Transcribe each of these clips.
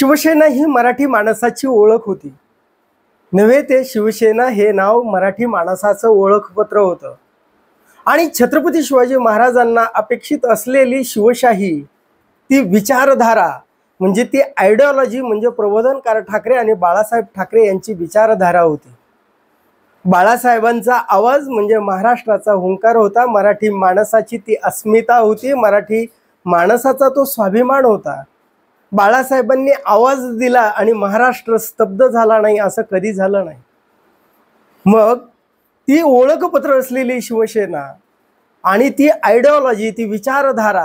शिवसेना ही मराठी माणसाची ओळख होती. नव्हे ते शिवसेना हे नाव मराठी माणसाचं ओळखपत्र होतं. आणि छत्रपती शिवाजी महाराजांना अपेक्षित असलेली शिवशाही, ती विचारधारा म्हणजे ती आयडिओलॉजी म्हणजे प्रबोधनकार ठाकरे आणि बाळासाहेब ठाकरे यांची विचारधारा होती. बाळासाहेबांचा आवाज म्हणजे महाराष्ट्राचा हुंकार होता. मराठी माणसाची ती अस्मिता होती. मराठी माणसाचा तो स्वाभिमान होता. बाळासाहेबांनी आवाज दिला आणि महाराष्ट्र स्तब्ध झाला नाही, असं कधी झालं नाही. मग ती ओळखपत्र असलेली शिवसेना आणि ती आयडिओलॉजी, ती विचारधारा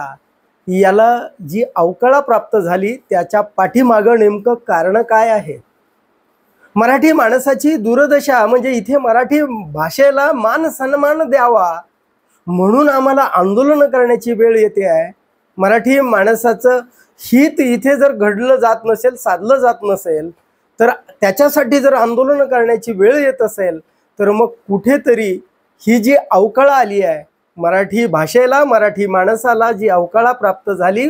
याला जी अवकळा प्राप्त झाली, त्याच्या पाठीमागं नेमकं कारण काय आहे? मराठी माणसाची दुर्दशा म्हणजे इथे मराठी भाषेला मान सन्मान द्यावा म्हणून आम्हाला आंदोलन करण्याची वेळ येते आहे. मराठी माणसाचं हित इथे जर घडलं जात नसेल, साधलं जात नसेल, तर त्याच्यासाठी जर आंदोलन करण्याची वेळ येत असेल, तर मग कुठेतरी ही जी अवकळा आली आहे, मराठी भाषेला, मराठी माणसाला जी अवकळा प्राप्त झाली,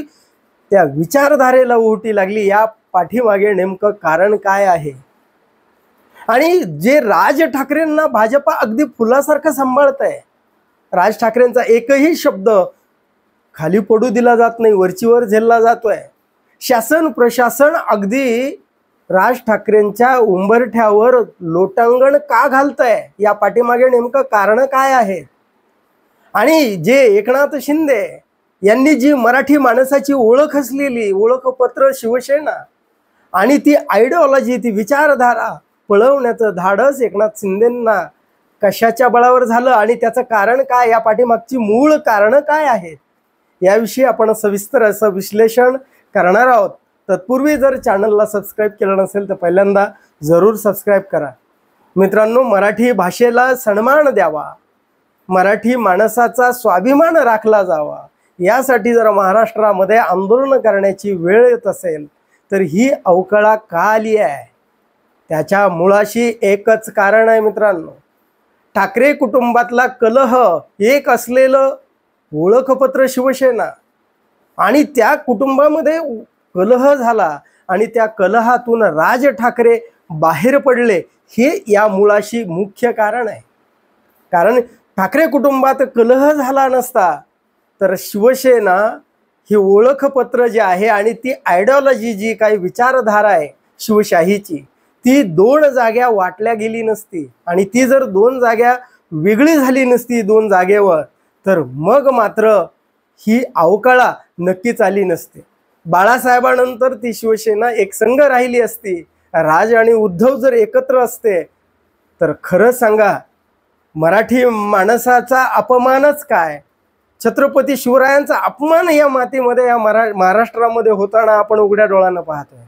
त्या विचारधारेला उलटी लागली. या पाठीमागे नेमकं कारण काय आहे? आणि जे राज ठाकरेंना भाजपा अगदी फुलासारखं सांभाळत आहे, राज ठाकरेंचा एकही शब्द खाली पडू दिला जात नाही, वरचीवर झेलला जातोय. शासन प्रशासन अगदी राज ठाकरेंच्या उंबरठ्यावर लोटांगण का घालतंय? या पाठीमागे नेमकं कारण काय आहे? आणि जे एकनाथ शिंदे यांनी जी मराठी माणसाची ओळख असलेली ओळखपत्र शिवसेना आणि ती आयडिओलॉजी, ती विचारधारा पळवण्याचं धाडस एकनाथ शिंदेंना कशाच्या बळावर झालं आणि त्याचं कारण काय? या पाठीमागची मूळ कारणं काय आहेत? याविषयी आपण सविस्तर असं विश्लेषण करणार आहोत. तत्पूर्वी जर चॅनलला सबस्क्राईब केलं नसेल तर पहिल्यांदा जरूर सबस्क्राईब करा. मित्रांनो, मराठी भाषेला सन्मान द्यावा, मराठी माणसाचा स्वाभिमान राखला जावा, यासाठी जर महाराष्ट्रामध्ये आंदोलन करण्याची वेळ येत असेल तर ही अवकळा का आली आहे? त्याच्या मुळाशी एकच कारण आहे मित्रांनो. ठाकरे कुटुंबातला कलह एक असलेलं ओळखपत्र शिवसेना आणि त्या कुटुंबामध्ये कलह झाला आणि त्या कलहातून राज ठाकरे बाहेर पडले, हे या मुळाशी मुख्य कारण आहे. कारण ठाकरे कुटुंबात कलह झाला नसता तर शिवसेना ही ओळखपत्र जे आहे आणि ती आयडिओलॉजी, जी काही विचारधारा आहे शिवशाहीची, ती दोन जाग्या वाटल्या गेली नसती. आणि ती जर दोन जाग्या वेगळी झाली नसती दोन जागेवर, तर मग मात्र ही अवकळा नक्कीच आली नसते. बाळासाहेबांनंतर ती शिवसेना एक संघ राहिली असती. राज आणि उद्धव जर एकत्र असते तर खरं सांगा, मराठी माणसाचा अपमानच काय, छत्रपती शिवरायांचा अपमान या मातीमध्ये, या महाराष्ट्रामध्ये होताना आपण उघड्या डोळ्यानं पाहतोय.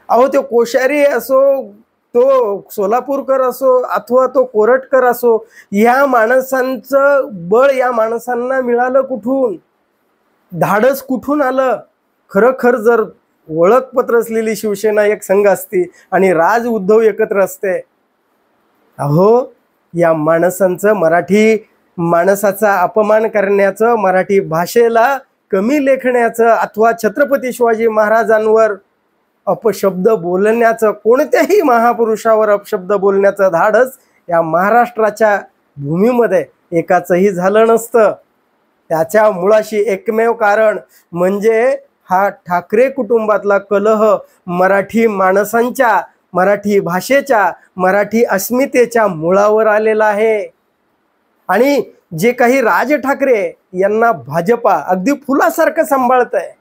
अहो, तो कोश्यारी असो, तो सोलापूरकर असो अथवा तो कोरटकर असो, या माणसांचं बळ या माणसांना मिळालं कुठून? धाडस कुठून आलं? खरं जर ओळखपत्र असलेली शिवसेना एक संघ असती आणि राज उद्धव एकत्र असते, अहो या माणसांचं, मराठी माणसाचा अपमान करण्याचं, मराठी भाषेला कमी लेखण्याचं अथवा छत्रपती शिवाजी महाराजांवर अपशब्द बोलण्याचं, कोणत्याही महापुरुषावर अपशब्द बोलण्याचं धाडस या महाराष्ट्राच्या भूमीमध्ये एकाचंही झालं नसतं. त्याच्या मुळाशी एकमेव कारण म्हणजे हा ठाकरे कुटुंबातला कलह मराठी माणसांच्या, मराठी भाषेच्या, मराठी अस्मितेच्या मुळावर आलेला आहे. आणि जे काही राज ठाकरे यांना भाजपा अगदी फुलासारखं सांभाळत आहे,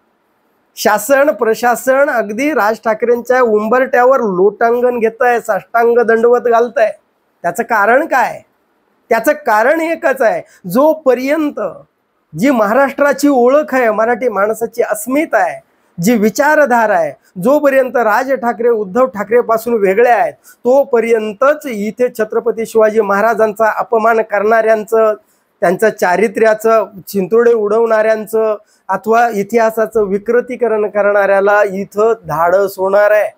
शासन प्रशासन अगदी राज ठाकरेंच्या उंबरट्यावर लोटांगण घेत आहे, साष्टांग दंडवत घालत आहे. त्याचं कारण काय? त्याचं कारण एकच आहे. जोपर्यंत जी महाराष्ट्राची ओळख आहे, मराठी माणसाची अस्मिता आहे, जी विचारधारा आहे, जोपर्यंत राज ठाकरे उद्धव ठाकरे पासून वेगळे आहेत, तोपर्यंतच इथे छत्रपती शिवाजी महाराजांचा अपमान करणाऱ्यांचं, त्यांचं चारित्र्याचं चिंतोडे उडवणाऱ्यांचं अथवा इतिहासाचं विकृतीकरण करणाऱ्याला इथं धाडस होणार आहे.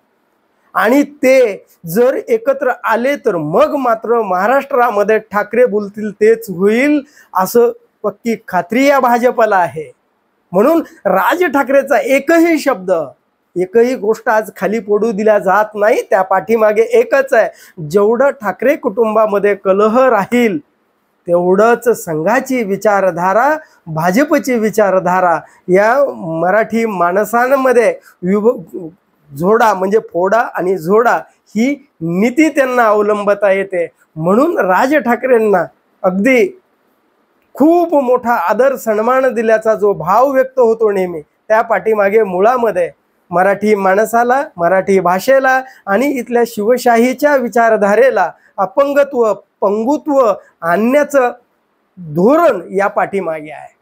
आणि ते जर एकत्र आले तर मग मात्र महाराष्ट्रामध्ये ठाकरे बोलतील तेच होईल, असं पक्की खात्री या भाजपला आहे. म्हणून राज ठाकरेचा एकही शब्द एकही गोष्ट आज खाली पडू दिल्या जात नाही। त्या पाठीमागे एकच आहे, जेवढं ठाकरे कुटुंबामध्ये कलह राहील तेवढंच संघाची विचारधारा, भाजपची विचारधारा या मराठी माणसांमध्ये झोडा म्हणजे फोडा आणि झोडा ही नीती त्यांना अवलंबता येते। म्हणून राज ठाकरेंना अगदी खूप मोठा आदर सन्मान दिल्याचा जो भाव व्यक्त होतो नेहमी, त्या पाठीमागे मुळामध्ये मराठी माणसाला, मराठी भाषेला आणि इथल्या शिवशाहीच्या विचारधारेला अपंगत्व, पंगुत्व आणण्याचं धोरण या पाठीमागे आहे।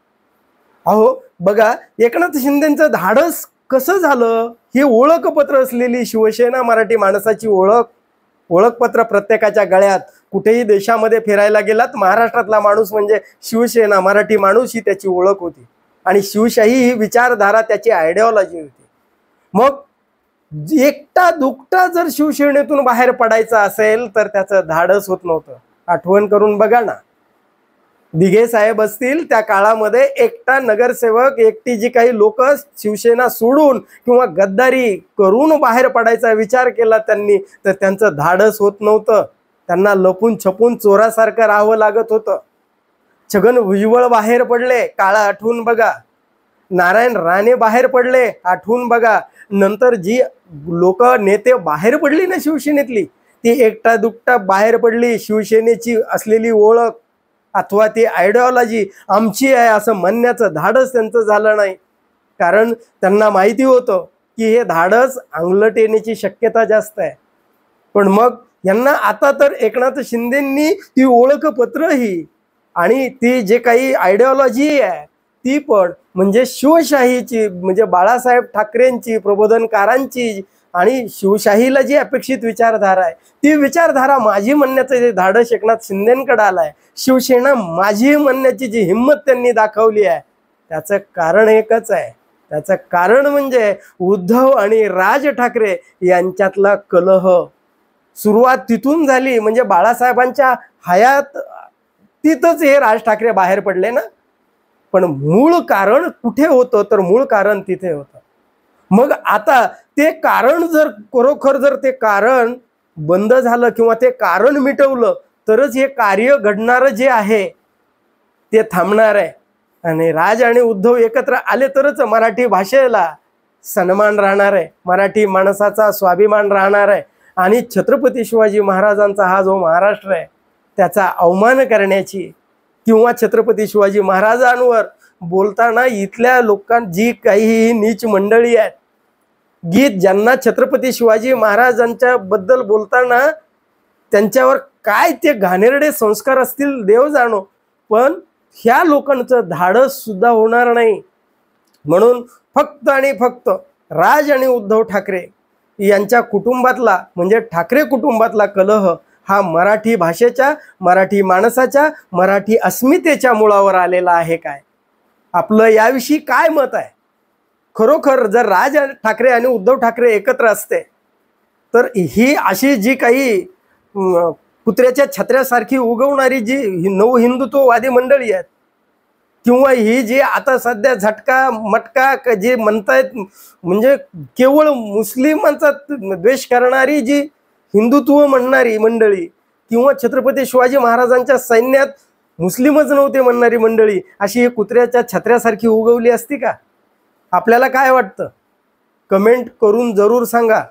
अहो बघा, एकनाथ शिंदेंचं धाडस कसं झालं, ही ओळखपत्र असलेली शिवसेना मराठी माणसाची ओळखपत्र प्रत्येकाच्या गळ्यात, कुठेही देशामध्ये फिरायला गेलात महाराष्ट्रातला माणूस म्हणजे शिवसेना मराठी माणूस ही त्याची ओळख होती आणि शिवशाही ही विचारधारा त्याची आयडिओलॉजी होती। मग एकटा दुकटा जर शिवसेनेतून बाहेर पडायचा असेल तर त्याचं धाडस होत नव्हतं। आठवण करून बघा ना, दिघे साहेब असतील त्या काळामध्ये एकटा नगरसेवक, एकटी जी काही लोक शिवसेना सोडून किंवा गद्दारी करून बाहेर पडायचा विचार केला त्यांनी, तर त्यांचं धाडस होत नव्हतं। त्यांना लपून छपून चोरासारखं राहावं लागत होतं। छगन भुजबळ बाहेर पडले, काळा आठवून बघा। नारायण राणे बाहेर पडले, आठवून बघा। नंतर जी लोक नेते बाहेर पडली ना शिवसेनेतली, ती एकटा दुकटा बाहेर पडली। शिवसेनेची असलेली ओळख अथवा ती आयडिओलॉजी आमची आहे असं म्हणण्याचं धाडस त्यांचं झालं नाही, कारण त्यांना माहिती होतं की हे धाडस अंगलट येण्याची शक्यता जास्त आहे। पण मग यांना आता तर एकनाथ शिंदेंनी ती ओळखपत्र ही आणि ती जे काही आयडिओलॉजी आहे ती पण म्हणजे शिवशाहीची, म्हणजे बाळासाहेब ठाकरेंची, प्रबोधनकारांची आणि शिवशाहीला जी अपेक्षित विचारधारा आहे ती विचारधारा माझी म्हणण्याचं जे धाडस एकनाथ शिंदेंकडे आलंय, शिवसेना माझी म्हणण्याची जी हिंमत त्यांनी दाखवली आहे, त्याचं कारण एकच आहे। त्याचं कारण म्हणजे उद्धव आणि राज ठाकरे यांच्यातला कलह। सुरुवात तिथून झाली, म्हणजे बाळासाहेबांच्या हयात तिथंच हे राज ठाकरे बाहेर पडले ना। पण मूळ कारण कुठे होतं, तर मूळ कारण तिथे होतं। मग आता ते कारण जर खरोखर जर ते कारण बंद झालं किंवा ते कारण मिटवलं तरच हे कार्य घडणारं जे आहे ते थांबणार आहे। आणि राज आणि उद्धव एकत्र आले तरच मराठी भाषेला सन्मान राहणार आहे, मराठी माणसाचा स्वाभिमान राहणार आहे आणि छत्रपती शिवाजी महाराजांचा हा जो महाराष्ट्र आहे त्याचा अवमान करण्याची किंवा छत्रपती शिवाजी महाराजांवर बोलताना इथल्या लोकांना जी काही नीच मंडळी आहेत, गीत ज्यांना छत्रपती शिवाजी महाराजांच्या बद्दल बोलताना त्यांच्यावर काय ते घाणेरडे संस्कार असतील देव जाणो, पण ह्या लोकांचं धाडस सुद्धा होणार नाही। म्हणून फक्त आणि फक्त राज आणि उद्धव ठाकरे यांच्या कुटुंबातला म्हणजे ठाकरे कुटुंबातला कलह हा मराठी भाषेच्या, मराठी माणसाच्या, मराठी अस्मितेच्या मुळावर आलेला आहे। काय आपलं याविषयी काय मत आहे? खरोखर जर राज ठाकरे आणि उद्धव ठाकरे एकत्र असते तर ही अशी जी काही कुत्र्याच्या छत्र्यासारखी उगवणारी जी नवहिंदुत्ववादी मंडळी आहेत किंवा ही जी आता सध्या झटका मटका जे म्हणतायत, म्हणजे केवळ मुस्लिमांचा द्वेष करणारी जी हिंदुत्व म्हणणारी मंडळी किंवा छत्रपती शिवाजी महाराजांच्या सैन्यात मुस्लिमच नव्हते म्हणणारी मंडळी, अशी ही कुत्र्याच्या छत्र्यासारखी उगवली असती का? आपल्याला काय वाटतं? कमेंट करून जरूर सांगा।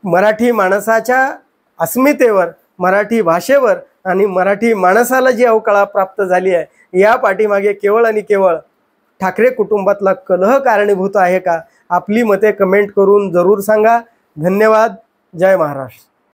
मराठी माणसाच्या अस्मितेवर, मराठी भाषेवर आणि मराठी माणसाला जी अवकळा प्राप्त झाली आहे या पाठीमागे केवळ आणि केवळ ठाकरे कुटुंबातला कलह कारणीभूत आहे का? आपली मते कमेंट करून जरूर सांगा। धन्यवाद। जय महाराष्ट्र।